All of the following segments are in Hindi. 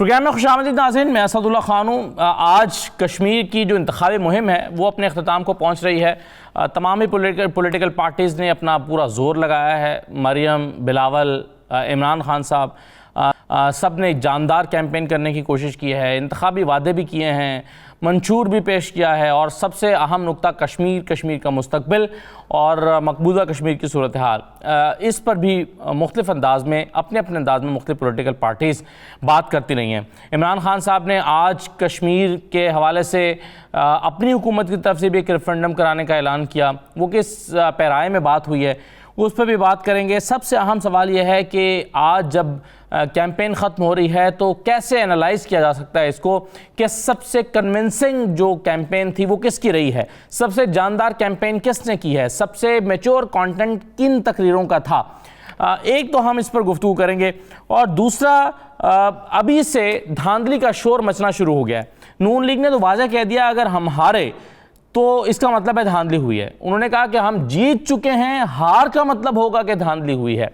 प्रोग्राम में खुशामदीद नाज़रीन, मैं असदुल्ला खान हूँ। आज कश्मीर की जो इंतखाबी मुहिम है वो अपने अख्ताम को पहुँच रही है। तमाम ही पॉलिटिकल पार्टीज़ ने अपना पूरा जोर लगाया है। मरियम, बिलावल, इमरान खान साहब सब ने एक जानदार कैंपेन करने की कोशिश की है, इंतखाबी वादे भी किए हैं, मंशूर भी पेश किया है और सबसे अहम नुक्ता कश्मीर का मुस्तकबिल और मकबूजा कश्मीर की सूरत हाल, इस पर भी मुख्तलिफ अंदाज में अपने अंदाज में मुख्तलिफ पॉलिटिकल पार्टीज़ बात करती रही हैं। इमरान खान साहब ने आज कश्मीर के हवाले से अपनी हुकूमत की तरफ से भी एक रेफरेंडम कराने का ऐलान किया। वो किस पैराए में बात हुई है उस पर भी बात करेंगे। सबसे अहम सवाल यह है कि आज जब कैंपेन ख़त्म हो रही है तो कैसे एनालाइज़ किया जा सकता है इसको कि सबसे कन्विंसिंग जो कैंपेन थी वो किसकी रही है, सबसे जानदार कैंपेन किसने की है, सबसे मैच्योर कंटेंट किन तकरीरों का था। एक तो हम इस पर गुफ्तगू करेंगे और दूसरा अभी से धांधली का शोर मचना शुरू हो गया है। नून लीग ने तो वाज़ह कह दिया अगर हम हारे तो इसका मतलब है धांधली हुई है। उन्होंने कहा कि हम जीत चुके हैं, हार का मतलब होगा कि धांधली हुई है।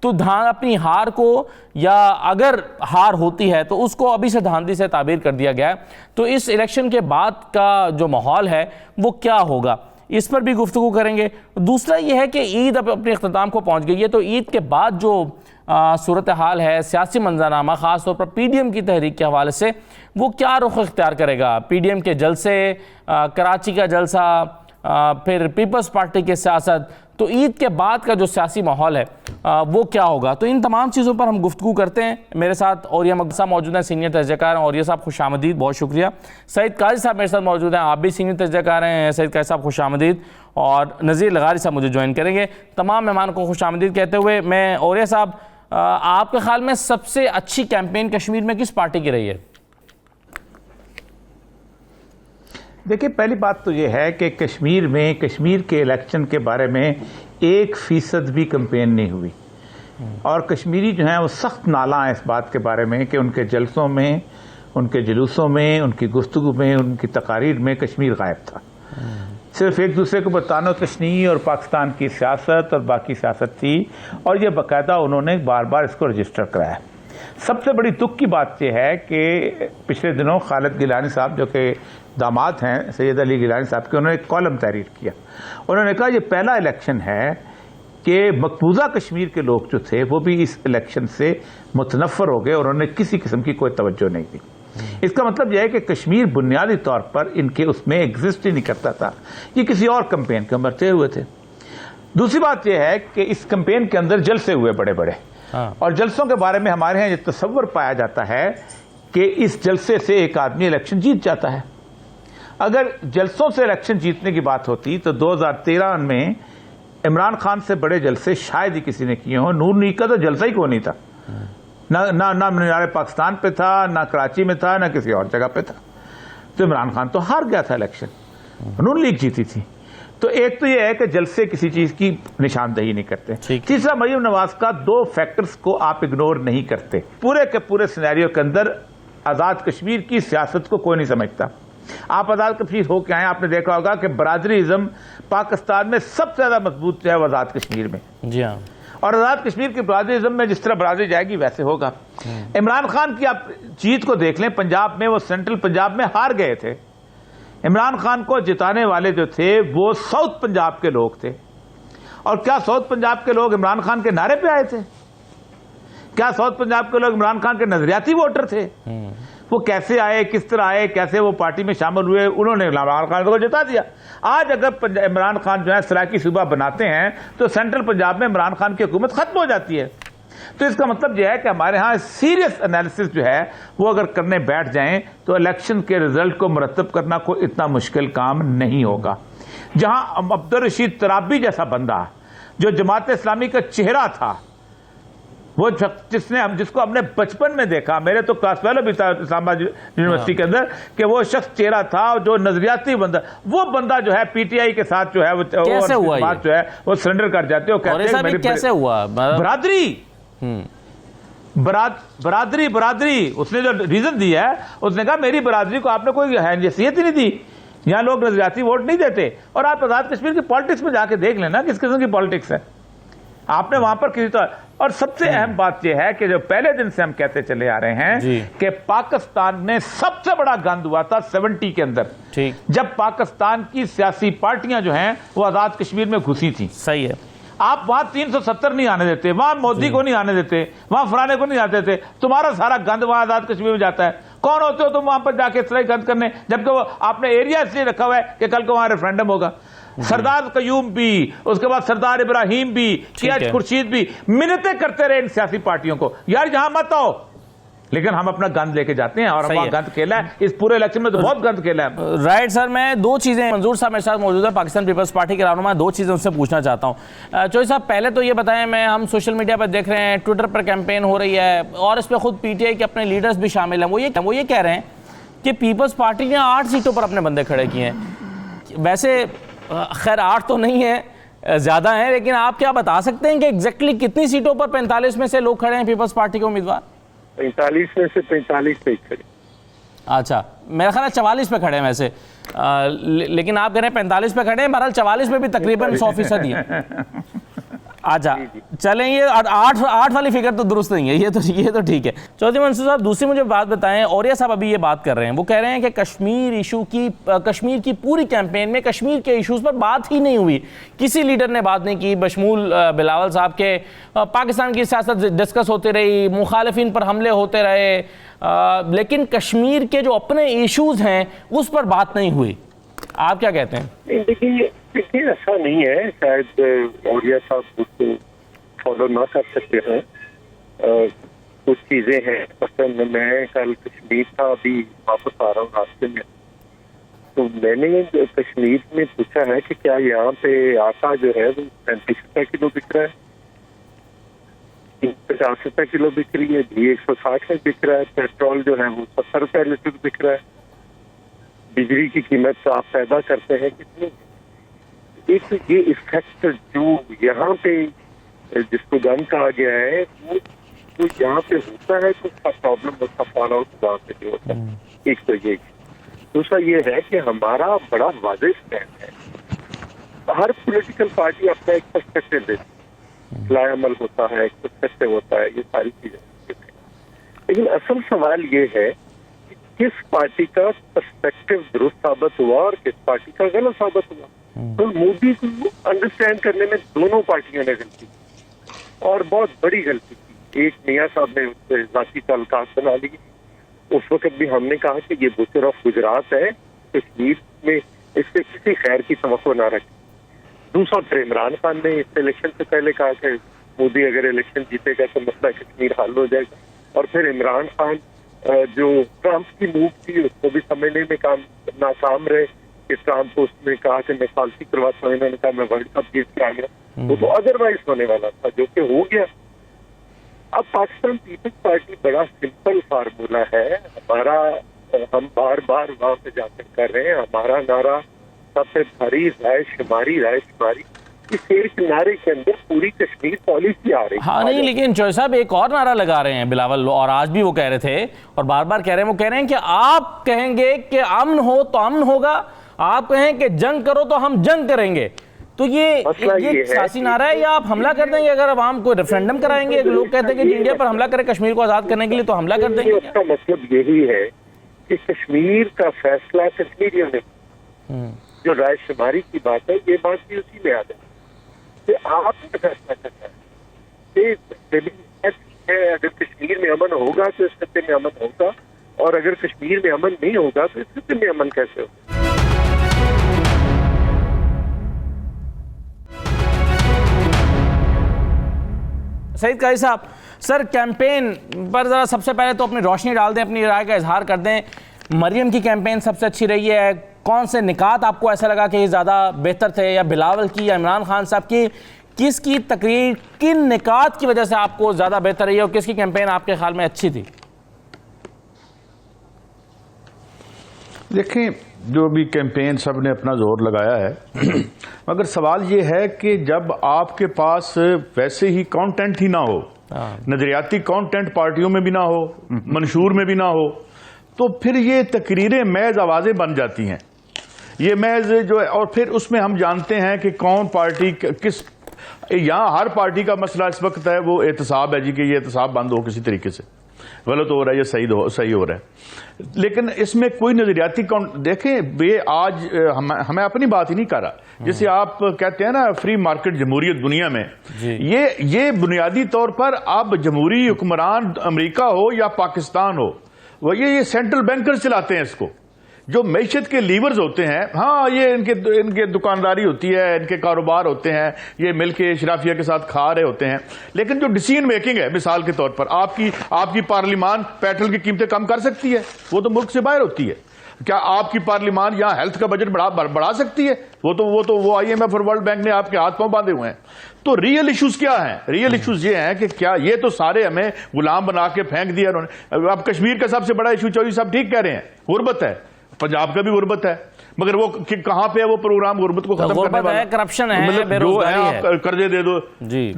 तो अपनी हार को, या अगर हार होती है तो उसको अभी से धांधली से ताबीर कर दिया गया है। तो इस इलेक्शन के बाद का जो माहौल है वो क्या होगा, इस पर भी गुफ्तगू करेंगे। दूसरा ये है कि ईद अब अपने अख्ताम को पहुंच गई है, तो ईद के बाद जो सूरत हाल है, सियासी मंजरनामा ख़ास तौर पर पीडीएम की तहरीक के हवाले से वो क्या रुख इख्तियार करेगा। पीडीएम के जलसे, कराची का जलसा, फिर पीपल्स पार्टी की सियासत, तो ईद के बाद का जो सियासी माहौल है वो क्या होगा। तो इन तमाम चीज़ों पर हम गुफ्तगू करते हैं। मेरे साथ औरिया मकबूजा मौजूद हैं, सीनियर तजज़ियाकार हैं। औरिया साहब खुशामदीद, बहुत शुक्रिया। सईद काजी साहब मेरे साथ मौजूद हैं, आप भी सीनियर तजज़ियाकार हैं। सईद काजी साहब खुशामदीद। और नज़ीर लगारी साहब मुझे ज्वाइन करेंगे। तमाम मेहमानों को खुशामदीद कहते हुए मैं औरिया साहब, आपके ख्याल में सबसे अच्छी कैंपेन कश्मीर में किस पार्टी की रही है? देखिए, पहली बात तो ये है कि कश्मीर में कश्मीर के इलेक्शन के बारे में 1% भी कंपेन नहीं हुई और कश्मीरी जो हैं वो सख्त नाला है इस बात के बारे में कि उनके जलसों में, उनके जुलूसों में, उनकी गुफ्तगू में, उनकी तकारीर में कश्मीर गायब था। सिर्फ एक दूसरे को बतानो तशनी और पाकिस्तान की सियासत और बाकी सियासत थी, और ये बाकायदा उन्होंने बार बार इसको रजिस्टर कराया। सबसे बड़ी दुख की बात यह है कि पिछले दिनों खालिद गिलानी साहब, जो कि दामाद हैं सैयद अली गिलानी साहब के, उन्होंने एक कॉलम तहरीर किया। उन्होंने कहा ये पहला इलेक्शन है कि मकबूजा कश्मीर के लोग जो थे वो भी इस इलेक्शन से मुतनफ़र हो गए और उन्होंने किसी किस्म की कोई तवज्जो नहीं दी। इसका मतलब यह है कि कश्मीर बुनियादी तौर पर इनके उसमें एग्जिस्ट ही नहीं करता था, ये किसी और कैंपेन के मरते हुए थे। दूसरी बात यह है कि इस कैंपेन के अंदर जलसे हुए बड़े बड़े, और जलसों के बारे में हमारे यहाँ ये तसव्वुर पाया जाता है कि इस जलसे से एक आदमी इलेक्शन जीत जाता है। अगर जलसों से इलेक्शन जीतने की बात होती तो 2013 में इमरान खान से बड़े जलसे शायद ही किसी ने किए हों। नून लीग का तो जलसा ही कोई नहीं था, ना मीनार पाकिस्तान पे था, ना कराची में था, ना किसी और जगह पे था। तो इमरान खान तो हार गया था इलेक्शन, नून लीग जीती थी। तो एक तो यह है कि जलसे किसी चीज की निशानदेही नहीं करते। तीसरा, मरीम नवाज का 2 फैक्टर्स को आप इग्नोर नहीं करते। पूरे के पूरे सिनेरियो के अंदर आजाद कश्मीर की सियासत को कोई नहीं समझता। आप आजाद कश्मीर हो के आए, आपने देखा होगा कि बरादरीज़म पाकिस्तान में सबसे ज्यादा मजबूत जो है वो आजाद कश्मीर में। जी हाँ। और आजाद कश्मीर की बरादरीज़म में जिस तरह बरादरी जाएगी वैसे होगा। इमरान खान की आप जीत को देख लें, पंजाब में वो सेंट्रल पंजाब में हार गए थे। इमरान खान को जिताने वाले जो थे वो साउथ पंजाब के लोग थे। और क्या साउथ पंजाब के लोग इमरान खान के नारे पे आए थे? क्या साउथ पंजाब के लोग इमरान खान के नजरियाती वोटर थे? वो कैसे आए, किस तरह आए, कैसे वो पार्टी में शामिल हुए? उन्होंने इमरान खान को जिता दिया। आज अगर इमरान खान जो है सराकी सूबा बनाते हैं तो सेंट्रल पंजाब में इमरान खान की हुकूमत खत्म हो जाती है। तो इसका मतलब यह है कि हमारे यहाँ सीरियस एनालिसिस जो है वो अगर करने बैठ जाएं तो इलेक्शन के रिजल्ट को मुरतब करना कोई इतना मुश्किल काम नहीं होगा। जहां अब्दुल रशीद तराबी जैसा बंदा जो जमात इस्लामी का चेहरा था, वो जिसको हमने बचपन में देखा, मेरे तो क्लास फेलो भी था इस्लामाबाद यूनिवर्सिटी के अंदर, कि वो शख्स चेहरा था जो नजरियाती बंदा, वो बंदा जो है पीटीआई के साथ जो है वो कैसे हुआ बात जो है वो सरेंडर कर जाते हो। कैसे हुआ? बरादरी उसने जो रीजन दिया है, उसने कहा मेरी बरादरी को आपने कोई हैसियत ही नहीं दी, यहाँ लोग नजरियाती वोट नहीं देते। और आप आजाद कश्मीर की पॉलिटिक्स में जाके देख लेना किस किस्म की पॉलिटिक्स है। आपने वहां पर किसी और सबसे अहम बात यह है कि जो पहले दिन से हम कहते चले आ रहे हैं कि पाकिस्तान में सबसे बड़ा गंद हुआ था 70 के अंदर, ठीक, जब पाकिस्तान की सियासी पार्टियां जो हैं वो आजाद कश्मीर में घुसी थी। सही है। आप वहां 370 नहीं आने देते, वहां मोदी को नहीं आने देते, वहां फलाने को नहीं आते थे, तुम्हारा सारा गंद वहां आजाद कश्मीर में जाता है। कौन होते हो तुम वहां पर जाके इस तरह गंद करने, जबकि वो आपने एरिया इसलिए रखा हुआ है कि कल को वहां रेफरेंडम होगा। सरदार कयूम भी, उसके बाद सरदार इब्राहिम भी, कियाज खुर्शीद भी मिन्नतें करते रहे इन सियासी पार्टियों को, यार यहां मत आओ, लेकिन हम अपना गंद लेके जाते हैं और वहां गंद खेला है। इस पूरे इलेक्शन में तो बहुत गंद खेला है। राइट सर, मैं दो चीजें, मंजूर साहब मेरे साथ मौजूद है, पाकिस्तान पीपल्स पार्टी के रहनुमा, दो चीजें उनसे पूछना चाहता हूं। चौधरी साहब, पहले तो ये बताएं, हम सोशल मीडिया पर देख रहे हैं, ट्विटर पर कैंपेन हो रही है और इस पर खुद पीटीआई के अपने लीडर्स भी शामिल हैं, वो ये कह रहे हैं कि पीपल्स पार्टी ने 8 सीटों पर अपने बंदे खड़े किए हैं। वैसे खैर 8 तो नहीं है, ज्यादा है, लेकिन आप क्या बता सकते हैं कि एग्जैक्टली कितनी सीटों पर 45 में से लोग खड़े हैं पीपल्स पार्टी के उम्मीदवार? 45 में से 45 पे खड़े। अच्छा, मेरा ख्याल है 44 पे खड़े हैं वैसे, लेकिन आप कह रहे हैं 45 पे खड़े हैं, बहरहाल 44 पे भी तकरीबन 100% ही है। अच्छा चलें, ये 8 वाली फिगर तो दुरुस्त नहीं है, ये तो ठीक है। चौधरी मंसूर साहब, दूसरी मुझे बात बताएं, औरिया साहब अभी ये बात कर रहे हैं, वो कह रहे हैं कि कश्मीर की पूरी कैंपेन में कश्मीर के इशूज़ पर बात ही नहीं हुई, किसी लीडर ने बात नहीं की, बशमूल बिलावल साहब के। पाकिस्तान की सियासत डिस्कस होती रही, मुखालिफिन पर हमले होते रहे, लेकिन कश्मीर के जो अपने इशूज़ हैं उस पर बात नहीं हुई। आप क्या कहते हैं? देखिए ऐसा नहीं है, शायद औरिया साहब उसको फॉलो ना कर सकते हैं, कुछ चीजें हैं। पसंद मैं कल कश्मीर था, अभी वापस आ रहा हूँ रास्ते में, तो मैंने कश्मीर में पूछा है कि क्या यहाँ पे आटा जो है वो 35 रुपए किलो बिक रहा है, 50 रुपए किलो बिक रही है, घी 160 में बिक रहा है, पेट्रोल जो है वो 70 रुपए लीटर बिक रहा है, बिजली की कीमत आप पैदा करते हैं कितनी। एक ये इफेक्ट जो यहाँ पे जिसको गम कहा गया है वो यहाँ पे होता है, तो उसका प्रॉब्लम उसका फॉल आउट वहाँ पे भी होता है। एक तो ये, दूसरा ये है कि हमारा बड़ा वाज़ेह स्टैंड है, हर पॉलिटिकल पार्टी अपना एक पर्सपेक्टिव देती, फ्लाई अमल होता है, एक पर्सपेक्टिव होता है, ये सारी चीजें, लेकिन असल सवाल ये है कि किस पार्टी का पर्सपेक्टिव दुरुस्त साबित हुआ और किस पार्टी का गलत साबित हुआ। तो मोदी को अंडरस्टैंड करने में दोनों पार्टियों ने गलती की और बहुत बड़ी गलती की। एक मियां साहब ने उससे जाती ताल्लुकात बना ली, उस वक्त भी हमने कहा कि ये बुशर ऑफ गुजरात है, कश्मीर में इससे किसी खैर की तवक्को ना रखें। दूसरा, फिर इमरान खान ने इस इलेक्शन से पहले कहा कि मोदी अगर इलेक्शन जीतेगा तो मसला कश्मीर हल हो जाएगा, और फिर इमरान खान जो ट्रंप की मूव थी उसको भी समझने में नाकाम रहे। कि ट्रंप को उसने कहा कि मैं सालसी करवाता हूँ, इन्होंने कहा मैं वर्ल्ड कप जीत के आ गया, वो तो अदरवाइज होने वाला था, जो कि हो गया। अब पाकिस्तान पीपल्स पार्टी बड़ा सिंपल फार्मूला है हमारा, हम बार बार वहां पे जाकर कर रहे हैं, हमारा नारा सबसे भारी रायशुमारी इस एक नारे के अंदर पूरी कश्मीर पॉलिसी आ रही है। हाँ नहीं, लेकिन चौधरी साहब एक और नारा लगा रहे हैं बिलावल, और आज भी वो कह रहे थे और बार बार कह रहे हैं, वो कह रहे हैं कि आप कहेंगे कि अमन हो तो अमन होगा, आप कहें कि जंग करो तो हम जंग करेंगे। तो ये सियासी नारा है या आप हमला कर देंगे अगर अवाम को रेफरेंडम कराएंगे? लोग कहते हैं कि इंडिया पर हमला करे कश्मीर को आजाद करने के लिए, तो हमला कर देंगे। उसका मतलब यही है कि कश्मीर का फैसला कश्मीरियों ने, जो रायशुमारी की बात है, ये बात भी उसी में आ जाए कि आप फैसला करना है। अगर कश्मीर में अमन होगा तो इस खत्ते में अमन होगा, और अगर कश्मीर में अमन नहीं होगा तो इस खत्ते में अमन कैसे होगा? सईद काजी साहब, सर कैंपेन पर ज़रा सबसे पहले तो अपनी रोशनी डाल दें, अपनी राय का इजहार कर दें। मरियम की कैंपेन सबसे अच्छी रही है, कौन से निकात आपको ऐसा लगा कि ये ज़्यादा बेहतर थे, या बिलावल की या इमरान खान साहब की, किसकी तकरीर किन निकात की वजह से आपको ज़्यादा बेहतर रही है और किसकी कैंपेन आपके ख्याल में अच्छी थी? देखें, जो भी कैंपेन सब ने अपना जोर लगाया है मगर सवाल ये है कि जब आपके पास वैसे ही कंटेंट ही ना हो, नजरियाती कंटेंट पार्टियों में भी ना हो, मंशूर में भी ना हो, तो फिर ये तकरीरें महज आवाजें बन जाती हैं। ये महज जो है, और फिर उसमें हम जानते हैं कि कौन पार्टी किस यहाँ हर पार्टी का मसला इस वक्त है वो एहतसाब है जी कि ये एहतसाब बंद हो किसी तरीके से, गलत हो रहा है, ये सही हो रहा है। लेकिन इसमें कोई नजरियाती देखें, ये आज हमें अपनी बात ही नहीं कर रहा, जैसे आप कहते हैं ना फ्री मार्केट जमहूरियत दुनिया में, ये बुनियादी तौर पर अब जमहूरी हुक्मरान अमेरिका हो या पाकिस्तान हो, वो ये सेंट्रल बैंकर्स चलाते हैं इसको। जो मैशत के लीवर्स होते हैं, हाँ ये इनके दुकानदारी होती है, इनके कारोबार होते हैं, ये मिलके शराफिया के साथ खा रहे होते हैं, लेकिन जो डिसीजन मेकिंग है, मिसाल के तौर पर आपकी पार्लियामान पेट्रोल की कीमतें कम कर सकती है, वो तो मुल्क से बाहर होती है। क्या आपकी पार्लियामान यहाँ हेल्थ का बजट बढ़ा सकती है? वो IMF और वर्ल्ड बैंक ने आपके हाथ पांव बांधे हुए हैं। तो रियल इश्यूज क्या हैं? रियल इश्यूज ये हैं कि क्या ये तो सारे हमें गुलाम बना के फेंक दिया उन्होंने। अब कश्मीर का सबसे बड़ा इशू चौधरी साहब ठीक कह रहे हैं, गुर्बत है, पंजाब का भी गुर्बत है, मगर वो कहां पे है वो प्रोग्राम गुर्बत को खत्म करने वाला? करप्शन है, मतलब बेरोजगारी है, आप कर्जे दे दो जी,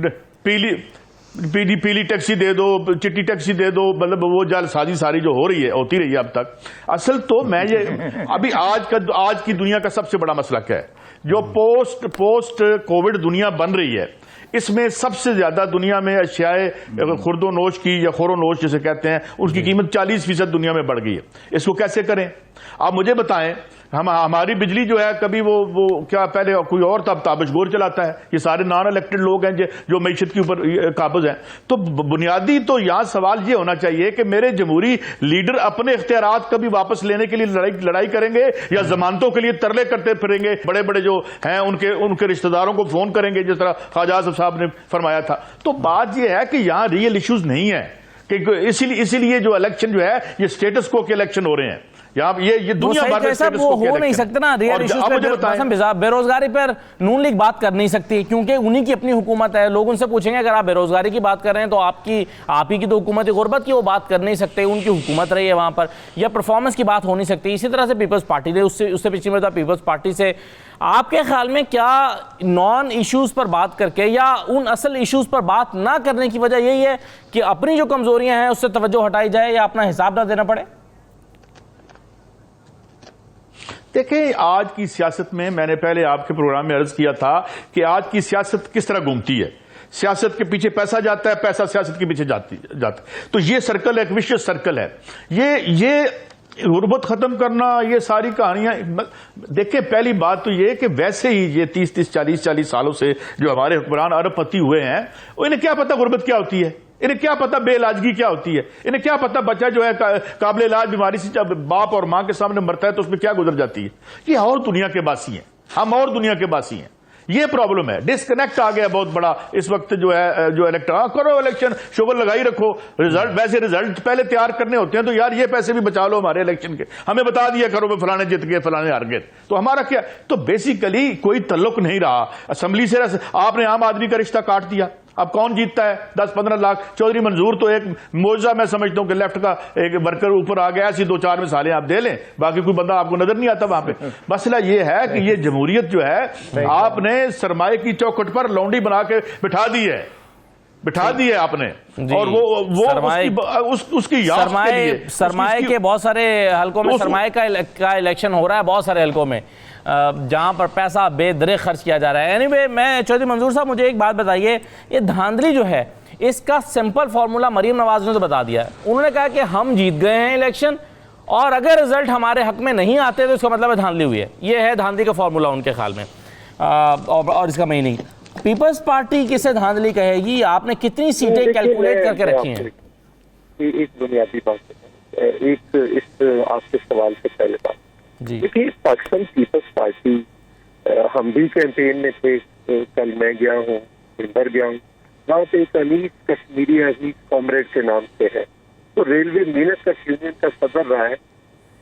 पीली टैक्सी दे दो, चिट्टी टैक्सी दे दो, मतलब वो जालसाजी सारी जो हो रही है, होती रही है अब तक। असल तो मैं ये अभी आज की दुनिया का सबसे बड़ा मसला क्या है, जो पोस्ट कोविड दुनिया बन रही है, इसमें सबसे ज्यादा दुनिया में अशियाए खुर्दोनोश की या खोरोनोश जिसे कहते हैं, उसकी कीमत 40% दुनिया में बढ़ गई है। इसको कैसे करें आप मुझे बताएं। हमारी बिजली जो है, कभी वो क्या पहले कोई और तब ताबिश गोर चलाता है, ये सारे नॉन इलेक्टेड लोग हैं जो मईशत के ऊपर काबिज हैं। तो बुनियादी तो यहाँ सवाल ये होना चाहिए कि मेरे जमहूरी लीडर अपने इख्तियारात कभी वापस लेने के लिए लड़ाई करेंगे या जमानतों के लिए तरले करते फिरेंगे, बड़े बड़े जो हैं उनके रिश्तेदारों को फोन करेंगे, जिस तरह ख्वाजा आसिफ साहब ने फरमाया था। तो बात यह है कि यहाँ रियल इश्यूज नहीं है, कि इसीलिए जो इलेक्शन जो है ये स्टेटस को के इलेक्शन हो रहे हैं। ये दुनिया भर में स्टेटस वो को हो नहीं सकते ना। रियल इश्यूज पे बेरोजगारी पर नून लीग बात कर नहीं सकती, क्योंकि उन्हीं की अपनी हुकूमत है। लोग उनसे पूछेंगे अगर आप बेरोजगारी की बात कर रहे हैं तो आप ही की तो हुकूमत गुर्बत की वो बात कर नहीं सकते, उनकी हुकूमत रही है वहां पर, या परफॉर्मेंस की बात हो नहीं सकती। इसी तरह से पीपल्स पार्टी ने उससे पिछली मरतबा पीपल्स पार्टी से आपके ख्याल में क्या नॉन इश्यूज पर बात करके या उन असल इश्यूज पर बात ना करने की वजह यही है कि अपनी जो कमजोरियां हैं उससे तवज्जो हटाई जाए या अपना हिसाब ना देना पड़े? देखें, आज की सियासत में मैंने पहले आपके प्रोग्राम में अर्ज किया था कि आज की सियासत किस तरह घूमती है। सियासत के पीछे पैसा जाता है, पैसा सियासत के पीछे जाता है। तो ये सर्कल एक विशेष सर्कल है। ये गुर्बत खत्म करना, ये सारी कहानियां देखिए, पहली बात तो ये कि वैसे ही ये 30-30, 40-40 सालों से जो हमारे हुक्मरान अरबपति हुए हैं, इन्हें क्या पता गुर्बत क्या होती है, इन्हें क्या पता बेइलाजगी क्या होती है, इन्हें क्या पता बच्चा जो है काबिल इलाज बीमारी से जब बाप और मां के सामने मरता है तो उसमें क्या गुजर जाती है। ये और दुनिया के बासी हैं, हम और दुनिया के बासी हैं। ये प्रॉब्लम है, डिस्कनेक्ट आ गया बहुत बड़ा इस वक्त जो इलेक्शन करो, इलेक्शन शुगर लगाई रखो, वैसे रिजल्ट पहले तैयार करने होते हैं, तो यार ये पैसे भी बचा लो हमारे इलेक्शन के, हमें बता दिया करो मैं फलाने जीत गए फलाने हार गए, तो हमारा क्या। तो बेसिकली कोई तल्लुक नहीं रहा असेंबली से। आपने आम आदमी का रिश्ता काट दिया, अब कौन जीतता है? 10-15 लाख। चौधरी मंजूर तो एक मोजा मैं समझता हूं कि लेफ्ट का एक वर्कर ऊपर आ गया, ऐसी 2-4 मिसालें आप दे लें, बाकी कोई बंदा आपको नजर नहीं आता वहां पे। मसला ये है कि ये जमहूरियत जो है आपने सरमाए की चौखट पर लौंडी बना के बिठा दी है आपने, और वो उसकी सरमाए के बहुत सारे हलकों में सरमाए का इलेक्शन हो रहा है, बहुत सारे हलकों में जहां पर पैसा बेदरे खर्च किया जा रहा है। एनीवे, मैं चौधरी मंजूर साहब मुझे एक बात बताइए, ये धांधली जो है इसका सिंपल फार्मूला मरीम नवाज ने तो बता दिया है। उन्होंने कहा कि हम जीत गए हैं इलेक्शन और अगर रिजल्ट हमारे हक में नहीं आते तो इसका मतलब है धांधली हुई है। ये है धांधली का फार्मूला उनके ख्याल में, और इसका मीनिंग पीपल्स पार्टी किसे धांधली कहेगी? आपने कितनी सीटें कैलकुलेट करके रखी हैं? एक बुनियादी बात, एक इस आपके सवाल से पहले बात, देखिए पाकिस्तान पीपल्स पार्टी, हम भी कैंपेन में थे, कल मैं गया हूँ, इंदर गया हूँ, वहाँ पे एक अनीस कश्मीरी अजीज कॉमरेड के नाम से है, तो रेलवे मिनट का यूनियन का सदर रहा है,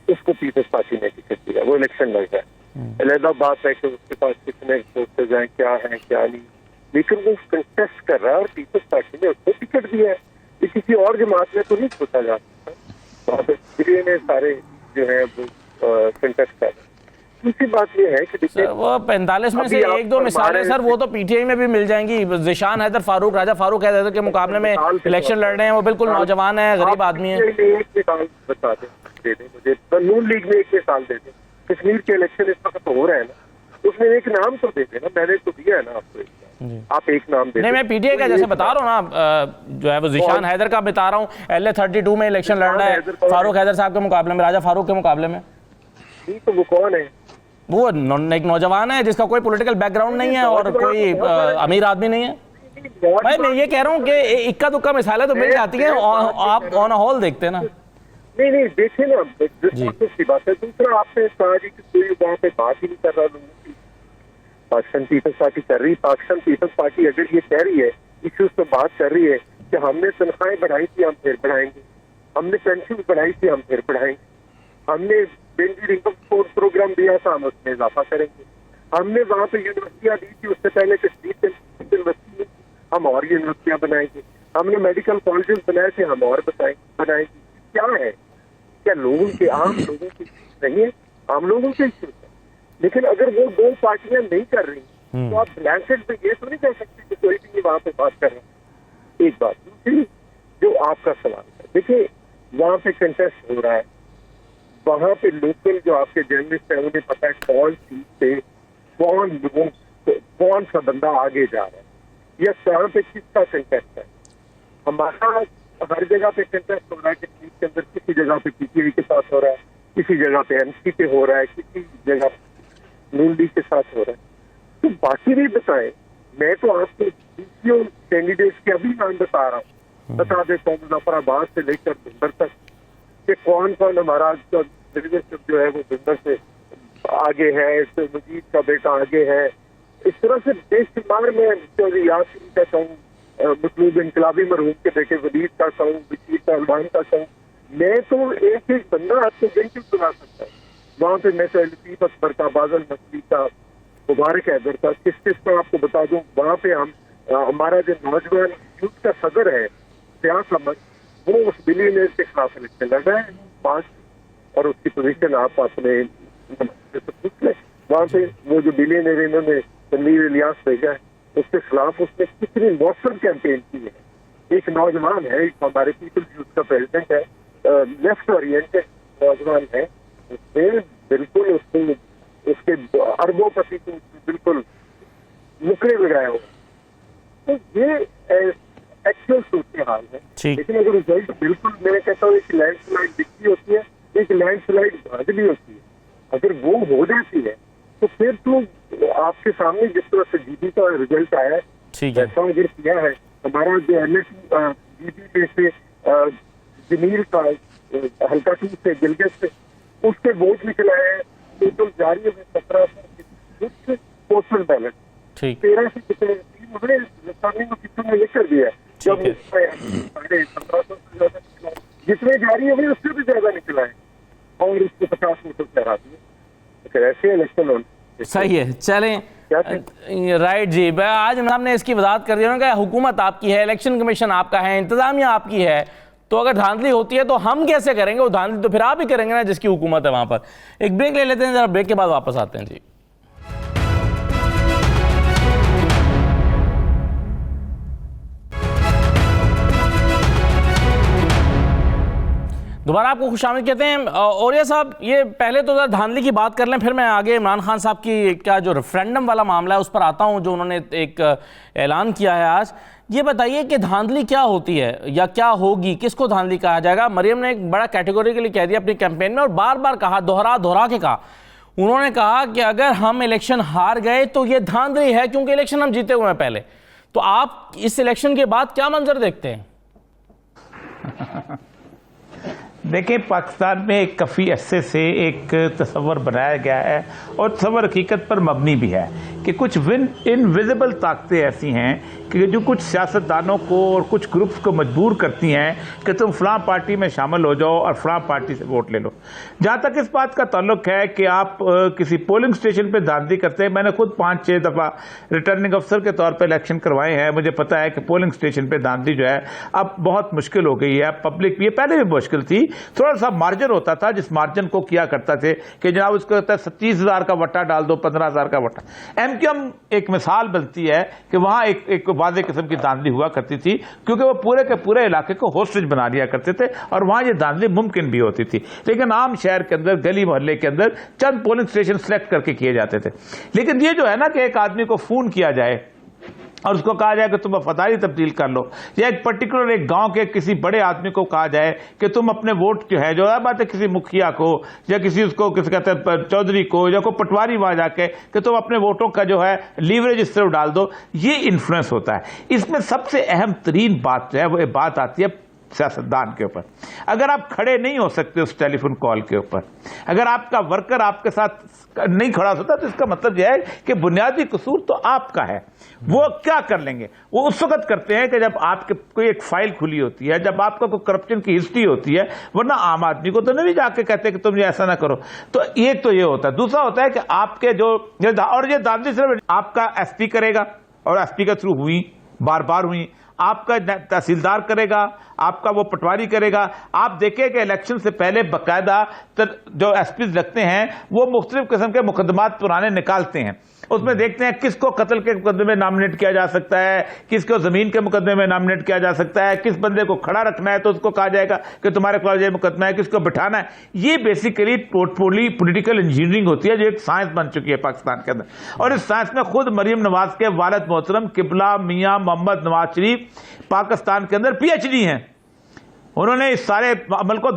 उसको पीपल्स पार्टी ने टिकट दिया, वो इलेक्शन लड़ रहा है। अलहदा बात है कि उसके पास कितने सोर्सेज हैं, क्या है क्या नहीं, लेकिन वो कंटेस्ट कर रहा है और पीपल्स पार्टी ने उसको टिकट दिया है। ये किसी और जमात में तो नहीं सोचा जा सकता, वहाँ पे ने सारे जो है वो कंटेस्ट कर रहे हैं। दूसरी बात ये है कि देखिए वो 45 में से 1-2 मिसालें सर वो तो पीटीआई में भी मिल जाएंगी। जिशान हैदर फारूक, राजा फारूक हैदर के मुकाबले में इलेक्शन लड़ रहे हैं, वो बिल्कुल नौजवान है, गरीब आदमी है। एक मिसाल बता दे दें मुझे, नून लीग में एक मिसाल दे दें। कश्मीर के इलेक्शन इस वक्त हो रहे हैं ना, उसमें एक नाम तो दे देना, मैंने तो दिया है ना आपको। आप एक नाम दे नहीं, मैं पीटीआई का जैसे बता रहा हूँ ना, जो है वो जिशान हैदर का बता रहा हूँ, LA-32 में इलेक्शन लड़ रहा है फारूक हैदर साहब के मुकाबले में, राजा फारूक के मुकाबले में। तो वो कौन है? वो एक नौजवान है जिसका कोई पॉलिटिकल बैकग्राउंड नहीं है और कोई अमीर आदमी नहीं है। भाई मैं ये कह रहा हूँ कि इक्का दुक्का मिसालें तो मिल जाती हैं, आप ऑन अ होल देखते हैं ना। नहीं देखे ना, की बात है। दूसरा आपने कहा कि कोई वहाँ पे बात ही नहीं कर रहा लोगों की। पाकिस्तान पीपल्स पार्टी कर रही, पाकिस्तान पीपल्स पार्टी अगर ये कह रही है, इश्यूज पे बात कर रही है कि हमने तनख्वाहें बढ़ाई थी, हम फिर बढ़ाएंगे, हमने पेंशन बढ़ाई थी, हम फिर बढ़ाएंगे, हमने बेंजीर इनकम सपोर्ट प्रोग्राम दिया था, हम उसमें इजाफा करेंगे, हमने वहाँ पे यूनिवर्सिटियाँ दी थी, उससे पहले कश्मीर यूनिवर्सिटी हम और यूनिवर्सिटियाँ बनाएंगे, हमने मेडिकल कॉलेजेस बनाए थे, हम और बनाएंगे। क्या है? क्या लोगों के, आम लोगों की नहीं है? आम लोगों के इश्यूज है। लेकिन अगर वो दो पार्टियां नहीं कर रही तो आप ब्लैंकेट पे ये तो नहीं कह सकते कि कोई भी वहां पे बात कर रहे हैं। एक बात। दूसरी, जो आपका सवाल है, देखिए वहां पे कंटेस्ट हो रहा है, वहां पे लोकल जो आपके जर्नलिस्ट है उन्हें पता है कौन सीट पे कौन सा बंदा आगे जा रहा है या कहाँ पे किसका कंटेस्ट है। हमारा हर जगह पे कंटेस्ट हो रहा है, कश्मीर के अंदर किसी जगह पे पीटीआई के साथ हो रहा है, किसी जगह पे एमसी पे हो रहा है, किसी जगह नून लीग के साथ हो रहा है। तो बाकी भी बताएं, मैं तो आपको DCO कैंडिडेट्स के अभी नाम बता रहा हूँ, बता देता हूँ मुजफ्फराबाद से लेकर बिंदर तक कि कौन कौन हमारा लीडरशिप जो है वो बिंदर से आगे है, मजीद का बेटा आगे है। इस तरह से बेशुमार में यासीन का कहूँ, मतलूब इनकलाबी मरहूम के बेटे वलीद का कहूँ, बशीर पहलवान का कहूँ, मैं तो एक एक बंदा आपको बिल्कुल सुना सकता है। वहाँ पे मैं तो लतीफ अकबर का, बादल नकवी का, मुबारक हैदर का, किस किस को आपको बता दूं। वहाँ पे हमारा जो नौजवान यूथ का सदर है सियास अहमद, वो उस बिलियनियर के खिलाफ इलेक्शन लड़ रहा है पास, और उसकी पोजीशन आप अपने पूछ लें। वहाँ पे वो जो बिलियनियर इन्होंने तनवीर इलियास भेजा है उसके खिलाफ उसने कितनी मौसम कैंपेन की है। एक नौजवान है, एक हमारे पीपल्स यूथ का प्रेसिडेंट है, लेफ्ट ओरिएंटेड नौजवान है, उसने बिल्कुल उसके अरबों-पति को बिल्कुल मुकरे लगाया हो। तो ये एक्चुअल सूरत हाल है। लेकिन अगर रिजल्ट बिल्कुल, मैं कहता हूँ एक लैंडस्लाइड दिखती होती है, एक लैंडस्लाइड धांधली होती है। अगर वो हो जाती है तो फिर तो आपके सामने जिस तरह से जीबी का रिजल्ट आया है वैसा अगर किया है, हमारा जो जीबी में से जमील का हल्का 2 से गिलगित से उसके वोट निकल आए हैं, टोटल जारी है 1700 पोस्टल बैलेट, 13 से कितने 3 उन्होंने में कितने में लिख कर दिया है। जब 1500 से ज्यादा निकला, जितने जारी हुए उससे भी ज्यादा निकला है और उसको 50 वोटों से हरा दिया। ऐसे इलेक्शन होने सही है। चलें, राइट जी, आज हमने इसकी वजाहत कर दी कि हुकूमत आपकी है, इलेक्शन कमीशन आपका है, इंतजामिया आपकी है, तो अगर धांधली होती है तो हम कैसे करेंगे? वो धांधली तो फिर आप ही करेंगे ना जिसकी हुकूमत है वहां पर। एक ब्रेक ले लेते हैं, जरा ब्रेक के बाद वापस आते हैं जी। दोबारा आपको खुशामद कहते हैं। और ये साहब, ये पहले तो जरा धांधली की बात कर लें, फिर मैं आगे इमरान खान साहब की क्या जो रेफरेंडम वाला मामला है उस पर आता हूं, जो उन्होंने एक ऐलान किया है आज। ये बताइए कि धांधली क्या होती है या क्या होगी, किसको धांधली कहा जाएगा? मरियम ने एक बड़ा कैटेगोरिकली कह दिया अपनी कैंपेन में और बार बार कहा, दोहरा के कहा, उन्होंने कहा कि अगर हम इलेक्शन हार गए तो ये धांधली है क्योंकि इलेक्शन हम जीते हुए हैं पहले। तो आप इस इलेक्शन के बाद क्या मंजर देखते हैं? देखिए, पाकिस्तान में एक काफ़ी अरसे से एक तस्वर बनाया गया है और तस्वर हकीकत पर मबनी भी है कि कुछ इनविजिबल ताकतें ऐसी हैं कि जो कुछ सियासतदानों को और कुछ ग्रुप्स को मजबूर करती हैं कि तुम फलां पार्टी में शामिल हो जाओ और फलां पार्टी से वोट ले लो। जहाँ तक इस बात का ताल्लुक है कि आप किसी पोलिंग स्टेशन पर धांधली करते हैं, मैंने खुद 5-6 दफ़ा रिटर्निंग अफसर के तौर पर इलेक्शन करवाए हैं, मुझे पता है कि पोलिंग स्टेशन पर धांधली जो है अब बहुत मुश्किल हो गई है। पब्लिक, ये पहले भी मुश्किल थी, थोड़ा सा मार्जिन होता था जिस मार्जिन को किया करता थे कि जनाब उसको 25,000 का वट्टा डाल दो, 15,000 का वट्टा। एमक्यूएम एक मिसाल बनती है कि वहां एक वादे किस्म की धांधली हुआ करती थी क्योंकि वो पूरे के पूरे इलाके को होस्टेज बना लिया करते थे और वहां ये धांधली मुमकिन भी होती थी। लेकिन आम शहर के अंदर, गली मोहल्ले के अंदर चंद पोलिंग स्टेशन सिलेक्ट करके किए जाते थे। लेकिन ये जो है ना कि एक आदमी को फोन किया जाए और उसको कहा जाए कि तुम वफादारी तब्दील कर लो, या एक पर्टिकुलर एक गांव के किसी बड़े आदमी को कहा जाए कि तुम अपने वोट जो है, जो है बात है किसी मुखिया को या किसी उसको किसी कहते हैं चौधरी को या कोई पटवारी वहां जाके कि तुम अपने वोटों का जो है लीवरेज इस तरफ डाल दो, ये इन्फ्लुएंस होता है। इसमें सबसे अहम तरीन बात जो है वो बात आती है सियासतदान के ऊपर। अगर आप खड़े नहीं हो सकते उस टेलीफोन कॉल के ऊपर, अगर आपका वर्कर आपके साथ नहीं खड़ा होता, तो इसका मतलब यह है कि बुनियादी कसूर तो आपका है। वो क्या कर लेंगे? वो उस वक्त करते हैं कि जब आपके कोई एक फाइल खुली होती है, जब आपका कोई करप्शन की हिस्ट्री होती है, वरना आम आदमी को तो नहीं जाके कहते कि तुम ये ऐसा ना करो। तो एक तो ये होता है। दूसरा होता है कि आपके जो और ये दांधी सिर्फ आपका एसपी करेगा, और एसपी के थ्रू हुई, बार बार हुई, आपका तहसीलदार करेगा, आपका वो पटवारी करेगा। आप देखें कि इलेक्शन से पहले बाकायदा जो एसपी लगते हैं वो मुख्तलिफ किस्म के मुकदमात पुराने निकालते हैं, उसमें देखते हैं किसको कत्ल के मुकदमे में नॉमिनेट किया जा सकता है, किसको जमीन के मुकदमे में नॉमिनेट किया जा सकता है, किस बंदे को खड़ा रखना है तो उसको कहा जाएगा कि तुम्हारे खिलाफ ये मुकदमा है, किसको बिठाना है। ये बेसिकली पॉलिटिकल इंजीनियरिंग होती है, जो एक साइंस बन चुकी है पाकिस्तान के अंदर। और इस साइंस में खुद मरियम नवाज के वालिद मोहतरम किबला मियां मोहम्मद नवाज शरीफ पाकिस्तान के अंदर पीएचडी हैं। उन्होंने इस सारे अमल को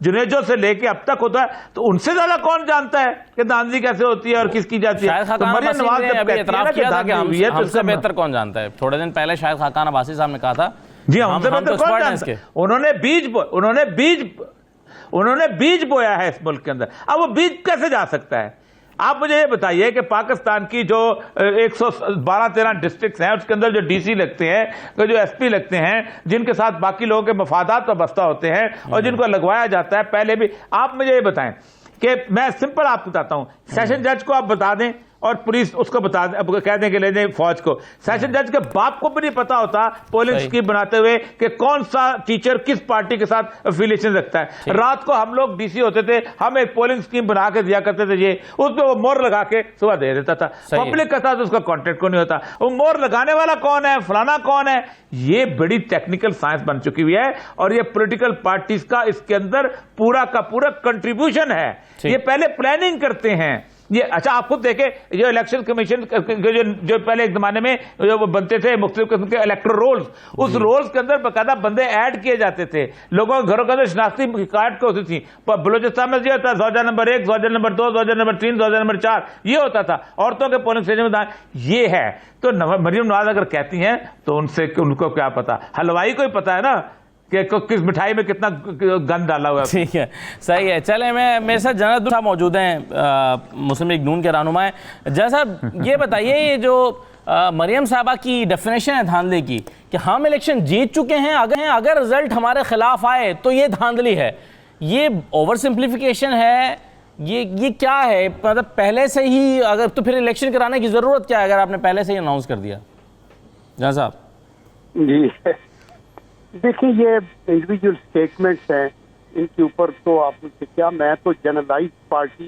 जुनेजो से लेके अब तक होता है, तो उनसे ज्यादा कौन जानता है कि धांधली कैसे होती है और किसकी जाती है। तो मरियम नवाज ने अभी एतराफ किया था कि हमसे बेहतर कौन जानता है। थोड़े दिन पहले शायद खाकान अब्बासी साहब ने कहा था जी हमसे बेहतर कौन जानता है। उन्होंने बीज बोया है इस मुल्क के अंदर। अब वो बीज कैसे जा सकता है? आप मुझे ये बताइए कि पाकिस्तान की जो 112-13 डिस्ट्रिक्ट्स हैं, उसके अंदर जो डीसी लगते हैं, जो एसपी लगते हैं, जिनके साथ बाकी लोगों के मफादात वाबस्ता होते हैं और जिनको लगवाया जाता है, पहले भी आप मुझे ये बताएं कि मैं सिंपल आपको बताता हूं, सेशन जज को आप बता दें और पुलिस उसको बता दें, अब कह दें कि ले दें फौज को। सेशन जज के बाप को भी नहीं पता होता पोलिंग स्कीम बनाते हुए कि कौन सा टीचर किस पार्टी के साथ एफिलिएशन रखता है। रात को हम लोग डीसी होते थे, हम एक पोलिंग स्कीम बना के दिया करते थे, ये उसमें वो मोहर लगा के सुबह दे देता था। पब्लिक का साथ उसका कॉन्टेक्ट को नहीं होता, वो मोहर लगाने वाला कौन है, फलाना कौन है। ये बड़ी टेक्निकल साइंस बन चुकी हुई है और ये पॉलिटिकल पार्टीज का इसके अंदर पूरा का पूरा कंट्रीब्यूशन है। ये पहले प्लानिंग करते हैं ये। अच्छा, आप खुद देखें, जो इलेक्शन कमीशन जो पहले एक जमाने में जो बनते थे मुख्तलिफ किस्म के इलेक्टोरल रोल्स, उस रोल्स के अंदर बाकायदा बंदे ऐड किए जाते थे, लोगों के घरों के अंदर शनाख्ती कार्ड होती थी। बलूचिस्तान में ये होता है ज़ौजा नंबर 1, ज़ौजा नंबर 2, ज़ौजा नंबर 3, ज़ौजा नंबर 4, ये होता था। औरतों के पोलिंग स्टेशन में ये है। तो मरियम नवाज अगर कहती हैं तो उनको क्या पता, हलवाई को ही पता है ना कि किस मिठाई में कितना गंद डाला हुआ है। ठीक है, सही है। चले, मेरे साथ जनरल साहब मौजूद हैं, मुस्लिम लीग नून के रहनुमा हैं। जनरल साहब ये बताइए, ये जो मरियम साहबा की डेफिनेशन है धांधली की कि हम इलेक्शन जीत चुके हैं, अगर रिजल्ट हमारे खिलाफ आए तो ये धांधली है, ये ओवर सिंप्लीफिकेशन है, ये क्या है? मतलब पहले से ही अगर, तो फिर इलेक्शन कराने की जरूरत क्या है अगर आपने पहले से ही अनाउंस कर दिया? जनरल साहब जी देखिए, ये इंडिविजुअल स्टेटमेंट्स हैं, इनके ऊपर तो आप मुझसे क्या, मैं तो जनरलाइज पार्टी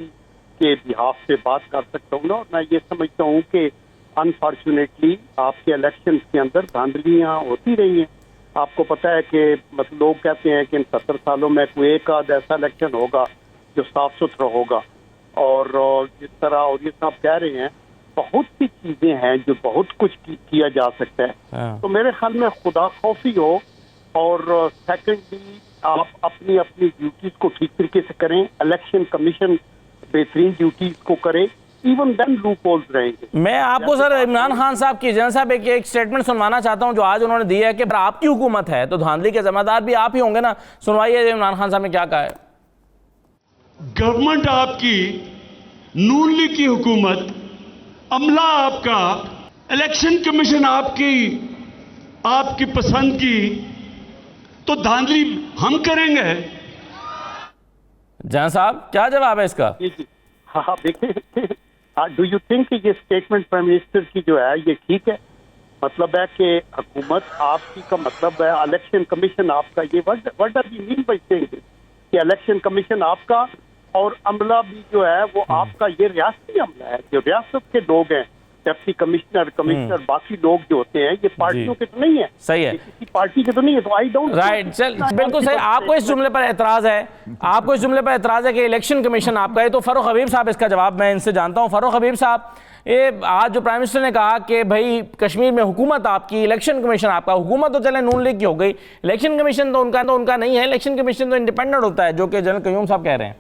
के बिहाफ से बात कर सकता हूँ ना। और मैं ये समझता हूँ कि अनफॉर्चुनेटली आपके इलेक्शन के अंदर धांधलियाँ होती रही हैं। आपको पता है कि मतलब लोग कहते हैं कि इन 70 सालों में कोई एक आध ऐसा इलेक्शन होगा जो साफ सुथरा होगा, और जिस तरह और ये सब कह रहे हैं, बहुत सी चीजें हैं जो बहुत कुछ किया जा सकता है। तो मेरे ख्याल में खुदा खौफी हो, और सेकेंडली आप अपनी अपनी ड्यूटीज को ठीक तरीके से करें, इलेक्शन कमीशन बेहतरीन ड्यूटीज को करे, इवन देन लूप होल्स रहेंगे। मैं आपको सर इमरान खान साहब की, जनरल साहब एक स्टेटमेंट सुनवाना चाहता हूं जो आज उन्होंने दिया है कि आपकी हुकूमत है तो धांधली के जिम्मेदार भी आप ही होंगे ना। सुनवाइए इमरान खान साहब ने क्या कहा है। गवर्नमेंट आपकी, नून लीग की हुकूमत, अमला आपका, इलेक्शन कमीशन आपकी पसंद की, तो धांधली हम करेंगे। जहां साहब क्या जवाब है इसका? हाँ देखिए, डू यू थिंक ये स्टेटमेंट प्राइम मिनिस्टर की जो है ये ठीक है? मतलब है कि हुकूमत आपकी का मतलब है इलेक्शन कमीशन आपका, ये what do you mean by saying this कि इलेक्शन कमीशन आपका और अमला भी जो है वो आपका, ये रियासती अमला है, जो रियासत के लोग हैं, डिप्टी कमिश्नर बाकी लोग जो होते हैं, ये पार्टियों के तो नहीं है। सही है, किसी पार्टी के तो नहीं है। तो आई डोंट राइट, चल बिल्कुल सही। आपको इस जुमले पर एतराज है, कि इलेक्शन कमीशन आपका है, तो फारूक हबीब साहब इसका जवाब मैं इनसे जानता हूं। फारूक हबीब साहब, ये आज जो प्राइम मिनिस्टर ने कहा कि भाई कश्मीर में हुकूमत आपकी, इलेक्शन कमीशन आपका, हुकूमत तो चले नून लीग की हो गई, इलेक्शन कमीशन तो उनका नहीं है, इलेक्शन कमीशन तो इंडिपेंडेंट होता है, जो कि जनरल क्यूम साहब कह रहे हैं।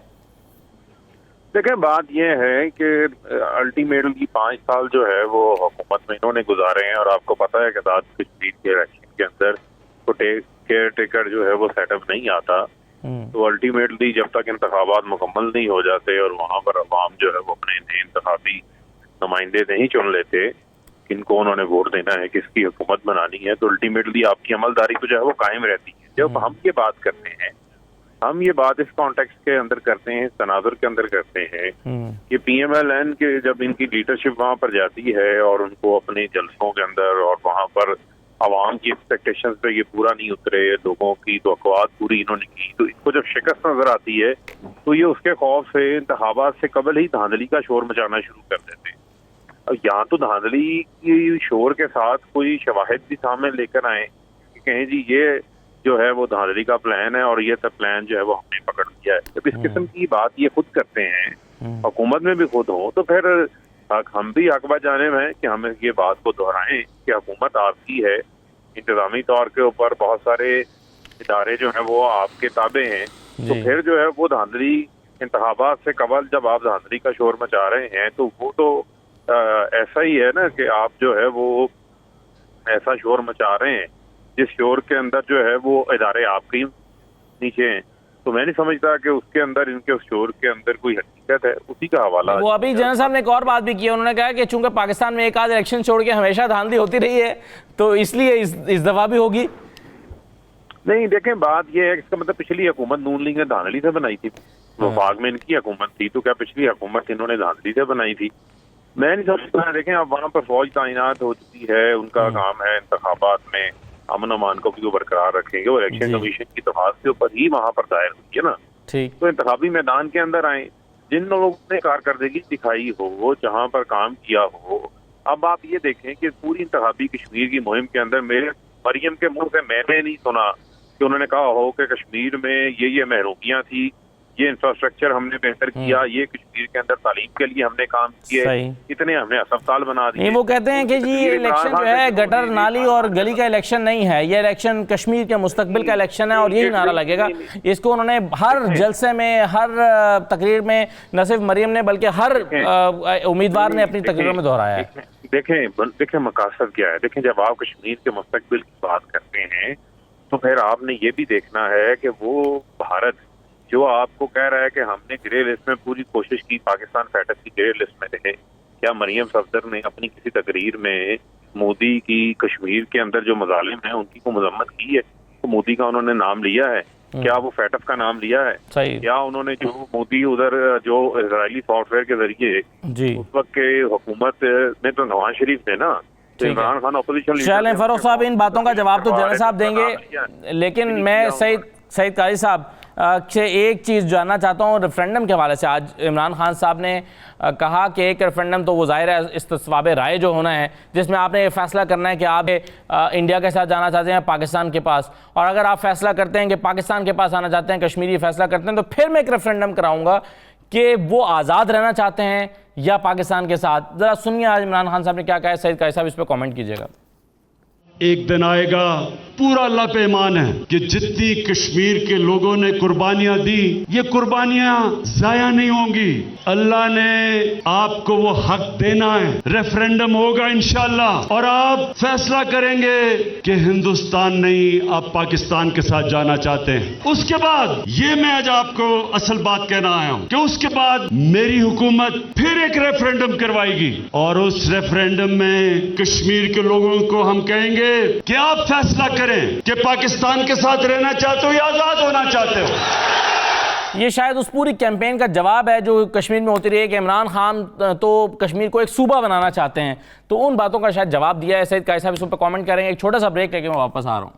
देखिए, बात यह है कि अल्टीमेटली 5 साल जो है वो हुकूमत में इन्होंने गुजारे हैं, और आपको पता है कि आजाद कश्मीर के इलेक्शन के अंदर तो केयर टेकर जो है वो सेटअप नहीं आता। तो अल्टीमेटली जब तक इंतखाबात मुकम्मल नहीं हो जाते और वहाँ पर अवाम जो है वो अपने नए इंतखाबी नुमाइंदे नहीं चुन लेते किनको उन्होंने वोट देना है, किसकी हुकूमत बनानी है, तो अल्टीमेटली आपकी अमलदारी तो जो है वो कायम रहती है। जब हम ये बात करते हैं, हम ये बात इस कॉन्टेक्स्ट के अंदर करते हैं, इस तनाजुर के अंदर करते हैं कि PMLN के जब इनकी लीडरशिप वहाँ पर जाती है और उनको अपने जलसों के अंदर और वहाँ पर आवाम की एक्सपेक्टेशंस पे ये पूरा नहीं उतरे, लोगों की तवक्कुआत पूरी इन्होंने की, तो इनको जब शिकस्त नजर आती है तो ये उसके खौफ से इंतखाबात से कबल ही धांधली का शोर मचाना शुरू कर देते हैं। और यहाँ तो धांधली की शोर के साथ कोई शवाहिद भी सामने लेकर आए कि कहें जी ये जो है वो धांधली का प्लान है और ये सब प्लान जो है वो हमने पकड़ लिया है। जब इस किस्म की बात ये खुद करते हैं, हुकूमत में भी खुद हो, तो फिर हम भी हकबा जानिब हैं कि हमें ये बात को दोहराएं कि हुकूमत आपकी है, इंतजामी तौर के ऊपर बहुत सारे इदारे जो हैं वो आपके ताबे हैं, तो फिर जो है वो धांधली इंतखाबात से कबल जब आप धांधली का शोर मचा रहे हैं तो वो तो ऐसा ही है ना कि आप जो है वो ऐसा शोर मचा रहे हैं जिस शोर के अंदर जो है वो इदारे आपके नीचे हैं। तो मैं नहीं समझता कि उसके अंदर, इनके उस शोर के अंदर कोई हकीकत है, उसी का हवाला। वो अभी जनरल साहब ने एक और बात भी की, उन्होंने कहा कि चूंकि पाकिस्तान में एक आध इलेक्शन छोड़ के हमेशा धांधली होती रही है तो इसलिए इस दफा भी होगी। नहीं, देखें, बात यह है कि इसका मतलब पिछली हुकूमत नून लीग ने धांधली से बनाई थी, वफाक में इनकी हुकूमत थी, तो क्या पिछली हुकूमत इन्होंने धांधली से बनाई थी? मैं नहीं समझता। देखें, अब वहाँ पर फौज तैनात हो चुकी है, उनका काम है इंतखाबात में अमन अमान को भी वो बरकरार रखेंगे, और इलेक्शन कमीशन की दरख्वास्त के ऊपर ही वहाँ पर दायर हुई है ना। ठीक, तो इंतखाबी मैदान के अंदर आए, जिन लोगों ने कारकर्दगी दिखाई हो, जहाँ पर काम किया हो। अब आप ये देखें कि पूरी इंतखाबी कश्मीर की मुहिम के अंदर मेरे मरियम के मुंह से मैंने नहीं सुना कि उन्होंने कहा हो कि कश्मीर में ये महरूमियाँ थी, ये इंफ्रास्ट्रक्चर हमने बेहतर किया, ये कश्मीर के अंदर तालीम के लिए हमने काम किए, इतने हमने अस्पताल बना दिए। वो कहते हैं कि ये इलेक्शन जो है गटर नाली और गली का इलेक्शन नहीं है, ये इलेक्शन कश्मीर के मुस्तकबिल का इलेक्शन है और यही नारा लगेगा। इसको उन्होंने हर जलसे में, हर तकरीर में, न सिर्फ मरियम ने बल्कि हर उम्मीदवार ने अपनी तकरीरों में दोहराया है। देखें मकसद क्या है। देखें, जब आप कश्मीर के मुस्तकबिल की बात करते हैं तो फिर आपने ये भी देखना है कि वो भारत जो आपको कह रहा है कि हमने ग्रे लिस्ट में पूरी कोशिश की पाकिस्तान फैटस की ग्रे लिस्ट में रहे, क्या मरियम सफदर ने अपनी किसी तकरीर में मोदी की कश्मीर के अंदर जो मजालिम है उनकी को मजम्मत की है? तो मोदी का उन्होंने नाम लिया है? क्या वो फैटस का नाम लिया है? क्या उन्होंने जो मोदी उधर जो इजरायली सॉफ्टवेयर के जरिए उस वक्त के हुकूमत में तो नवाज शरीफ थे ना, इमरान खान अपोजिशन। चलें फरोख साहब, इन बातों का जवाब तो जनरल साहब देंगे, लेकिन मैं सईद काजी साहब से एक चीज़ जानना चाहता हूँ रेफरेंडम के हवाले से। आज इमरान खान साहब ने कहा कि एक रेफरेंडम तो वो ज़ाहिर है इस्तिस्वाब राय जो होना है, जिसमें आपने ये फैसला करना है कि आप इंडिया के साथ जाना चाहते हैं पाकिस्तान के पास, और अगर आप फैसला करते हैं कि पाकिस्तान के पास आना चाहते हैं, कश्मीरी फैसला करते हैं, तो फिर मैं एक रेफरेंडम कराऊंगा कि वो आज़ाद रहना चाहते हैं या पाकिस्तान के साथ। ज़रा सुनिए आज इमरान खान साहब ने क्या कहा है। सईद काजी साहब इस पर कॉमेंट कीजिएगा। एक दिन आएगा, पूरा अल्लाह पे ईमान है कि जितनी कश्मीर के लोगों ने कुर्बानियां दी, ये कुर्बानियां जाया नहीं होंगी। अल्लाह ने आपको वो हक देना है। रेफरेंडम होगा इंशाअल्लाह और आप फैसला करेंगे कि हिंदुस्तान नहीं, आप पाकिस्तान के साथ जाना चाहते हैं। उसके बाद ये मैं आज आपको असल बात कहना आया हूं कि उसके बाद मेरी हुकूमत फिर एक रेफरेंडम करवाएगी और उस रेफरेंडम में कश्मीर के लोगों को हम कहेंगे कि आप फैसला करें कि पाकिस्तान के साथ रहना चाहते हो या आजाद होना चाहते हो। ये शायद उस पूरी कैंपेन का जवाब है जो कश्मीर में होती रही है कि इमरान खान तो कश्मीर को एक सूबा बनाना चाहते हैं, तो उन बातों का शायद जवाब दिया है। सईद काजी साहब इस पर कमेंट करेंगे। एक छोटा सा ब्रेक लेके मैं वापस आ रहा हूँ।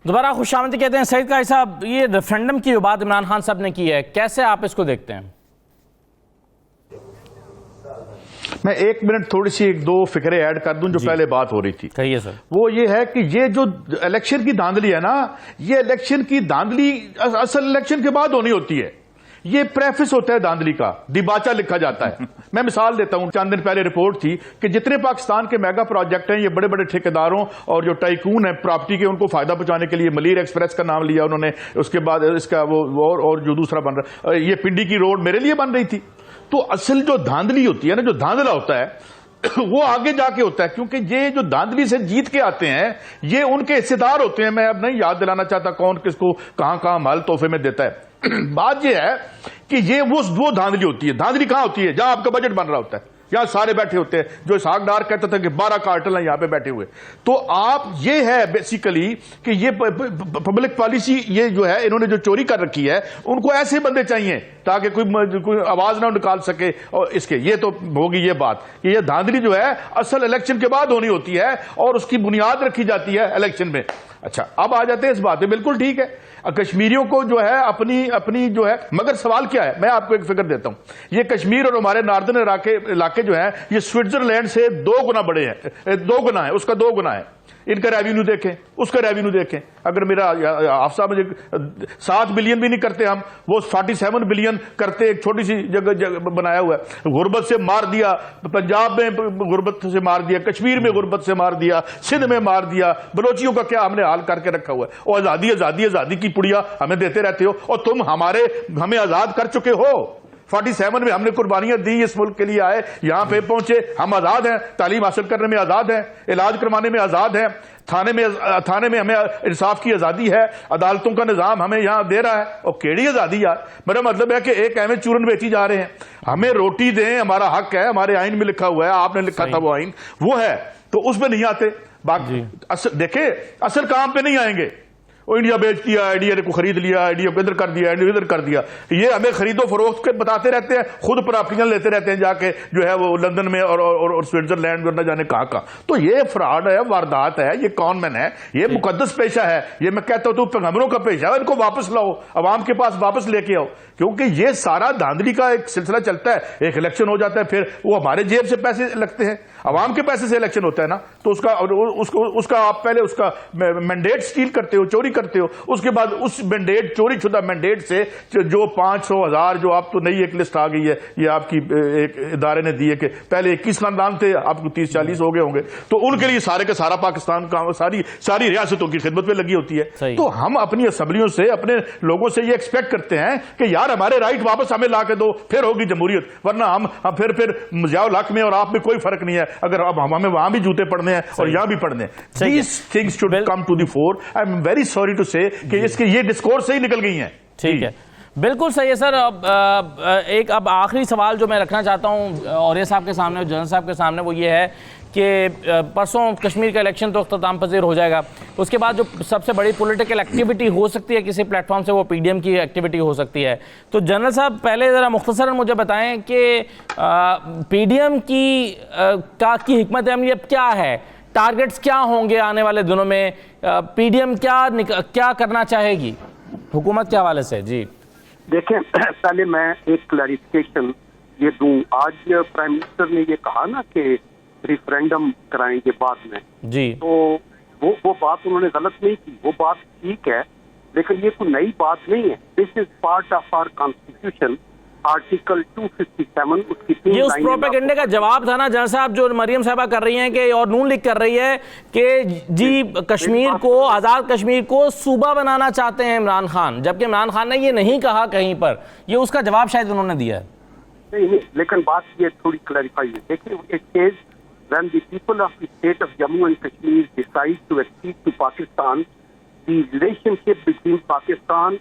दोबारा खुशामदी कहते हैं। सईद काजी साहब, ये रेफरेंडम की जो बात इमरान खान साहब ने की है, कैसे आप इसको देखते हैं? मैं 1 मिनट थोड़ी सी 1-2 फिक्रे ऐड कर दूं जो पहले बात हो रही थी। कहिए सर। वो ये है कि ये जो इलेक्शन की धांधली है ना, ये इलेक्शन की धांधली असल इलेक्शन के बाद होनी होती है। ये प्रेफिस होता है धांधली का, दिबाचा लिखा जाता है। मैं मिसाल देता हूं, चंद दिन पहले रिपोर्ट थी कि जितने पाकिस्तान के मेगा प्रोजेक्ट हैं, ये बड़े बड़े ठेकेदारों और जो टाइकून है प्रॉपर्टी के, उनको फायदा पहुंचाने के लिए मलीर एक्सप्रेस का नाम लिया उन्होंने, उसके बाद इसका वो और जो दूसरा बन रहा, ये पिंडी की रोड मेरे लिए बन रही थी। तो असल जो धांधली होती है ना, जो धांधला होता है वो आगे जाके होता है, क्योंकि ये जो धांधली से जीत के आते हैं ये उनके हिस्सेदार होते हैं। मैं अब नहीं याद दिलाना चाहता कौन किसको कहां कहां माल तोहफे में देता है। बात ये है कि ये वो धांधली होती है। धांधली कहां होती है? जहां आपका बजट बन रहा होता है, यहां सारे बैठे होते हैं। जो इसहाक डार कहता था कि 12 कार्टल हैं यहां पे बैठे हुए। तो आप ये है बेसिकली कि ये पब्लिक पॉलिसी, ये जो है इन्होंने जो चोरी कर रखी है, उनको ऐसे बंदे चाहिए ताकि कोई आवाज ना निकाल सके। और इसके ये तो होगी ये बात कि ये धांधली जो है असल इलेक्शन के बाद होनी होती है और उसकी बुनियाद रखी जाती है इलेक्शन में। अच्छा, अब आ जाते हैं इस बात पे। बिल्कुल ठीक है, कश्मीरियों को जो है अपनी जो है, मगर सवाल क्या है, मैं आपको एक फिक्र देता हूं। ये कश्मीर और हमारे नॉर्दर्न इलाके जो है, ये स्विट्जरलैंड से 2 गुना बड़े हैं, 2 गुना है, उसका 2 गुना है। इनका रेवेन्यू देखें, उसका रेवेन्यू देखें। अगर मेरा हाफसा मुझे 7 बिलियन भी नहीं करते हम, वो 47 बिलियन करते। एक छोटी सी जगह बनाया हुआ है। गुर्बत से मार दिया, पंजाब में गुर्बत से मार दिया, कश्मीर में गुर्बत से मार दिया, सिंध में मार दिया। बलोचियों का क्या हमने हाल करके रखा हुआ है। और आजादी आजादी आजादी की पुड़िया हमें देते रहते हो, और तुम हमें आजाद कर चुके हो। 47 में हमने कुर्बानियां दी, इस मुल्क के लिए आए, यहां पे पहुंचे, हम आजाद हैं, तालीम हासिल करने में आजाद हैं, इलाज करवाने में आजाद हैं, थाने में हमें इंसाफ की आजादी है, अदालतों का निजाम हमें यहां दे रहा है। और केड़ी आजादी यार, मेरा मतलब है कि एक अहम चूरन बेची जा रहे हैं। हमें रोटी दें, हमारा हक है, हमारे आइन में लिखा हुआ है, आपने लिखा था वो आइन, वो है, तो उसमें नहीं आते। बाकी देखे असल काम पे नहीं आएंगे। वो इंडिया बेच दिया, इंडिया ने को खरीद लिया, इंडिया को इधर कर दिया, इंडिया इधर कर दिया। ये हमें खरीदो फरोख्त के बताते रहते हैं, खुद प्रॉपर्टियां लेते रहते हैं जाके जो है वो लंदन में और स्विट्जरलैंड में, न जाने कहां कहां। तो ये फ्रॉड है, वारदात है, ये कॉनमैन है, ये मुकद्दस पेशा है। ये मैं कहता हूं तो पैगंबरों का पेशा है। इनको वापस लाओ, अवाम के पास वापस लेके आओ, क्योंकि ये सारा धांधली का एक सिलसिला चलता है। एक इलेक्शन हो जाता है, फिर वो हमारे जेब से पैसे लगते हैं, अवाम के पैसे से इलेक्शन होता है ना, तो उसका आप पहले उसका मैंडेट स्टील करते हो, चोरी करते हो। उसके बाद उस मैंडेट, चोरी शुदा मैंडेट से जो 500,000 जो आप तो नई एक लिस्ट आ गई है, ये आपकी एक इदारे ने दी है कि पहले 21 खानदान थे, आपको 30-40 हो गए होंगे। तो उनके लिए सारे का सारा पाकिस्तान का सारी रियासतों की खिदमत में लगी होती है। तो हम अपनी असम्बलियों से, अपने लोगों से ये एक्सपेक्ट करते हैं कि यार हमारे राइट वापस हमें ला के दो, फिर होगी जमहूरियत। वरना हम फिर जियाउल हक में और आप में कोई फर्क नहीं है। अगर अब हमें वहां भी जूते पड़ने हैं और यहां भी पड़ने हैं। These things should come to the fore. I'm very sorry to say कि इसके ये डिस्कोर्स से ही निकल गई हैं। ठीक है, बिल्कुल सही है सर। अब आखिरी सवाल जो मैं रखना चाहता हूं औरिया साहब के सामने, जनरल साहब के सामने, वो ये है कि परसों कश्मीर का इलेक्शन तो अख्ताम पजीर हो जाएगा, उसके बाद जो सबसे बड़ी पॉलिटिकल एक्टिविटी हो सकती है किसी प्लेटफॉर्म से, वो पीडीएम की एक्टिविटी हो सकती है। तो जनरल साहब पहले ज़रा मुख्तसरन मुझे बताएं कि पीडीएम की हिकमत अमली अब क्या है, टारगेट्स क्या होंगे आने वाले दिनों में, पीडीएम क्या करना चाहेगी हुकूमत के हवाले से? जी देखें, पहले मैं एक क्लैरिफिकेशन ये दूं। आज प्राइम मिनिस्टर ने ये कहा ना कि रिफरेंडम कराएंगे बाद में, जी, तो वो बात उन्होंने गलत नहीं की, वो बात ठीक है, लेकिन ये कोई नई बात नहीं है। This is part of our constitution, article 257। उसकी ये उस प्रोपेगेंडे का जवाब था ना जनरल साहब, जो मरियम साहबा कर रही हैं कि, और नून लीग कर रही है कि जी कश्मीर को, आज़ाद कश्मीर को सूबा बनाना चाहते हैं इमरान खान, जबकि इमरान खान ने ये नहीं कहा कहीं पर। ये उसका जवाब शायद उन्होंने दिया है। नहीं, लेकिन बात ये थोड़ी क्लैरिफाई है। देखिए, it says when the people of the state of Jammu and Kashmir decide to accede to Pakistan, the relationship between Pakistan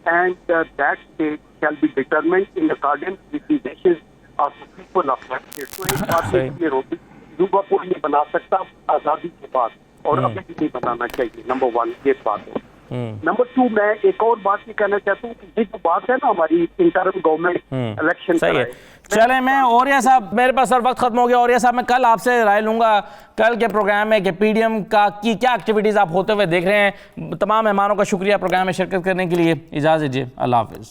and that state shall be determined in accordance with the wishes of the people of that state. तो एक बात ये होगी, सूबा कोई नहीं बना सकता आज़ादी के बाद, और अभी भी नहीं बनाना चाहिए। नंबर 1 ये बात है। नंबर 2, मैं एक और बात ये कहना चाहता हूँ कि ये जो बात है ना हमारी इंटरम गवर्नमेंट इलेक्शन, सही है। चले, मैं औरिया साहब, मेरे पास सर वक्त खत्म हो गया। औरिया साहब, मैं कल आपसे राय लूंगा कल के प्रोग्राम में कि पीडीएम की क्या एक्टिविटीज आप होते हुए देख रहे हैं। तमाम मेहमानों का शुक्रिया प्रोग्राम में शिरकत करने के लिए। इजाज़त दीजिए, अल्लाह हाफिज़।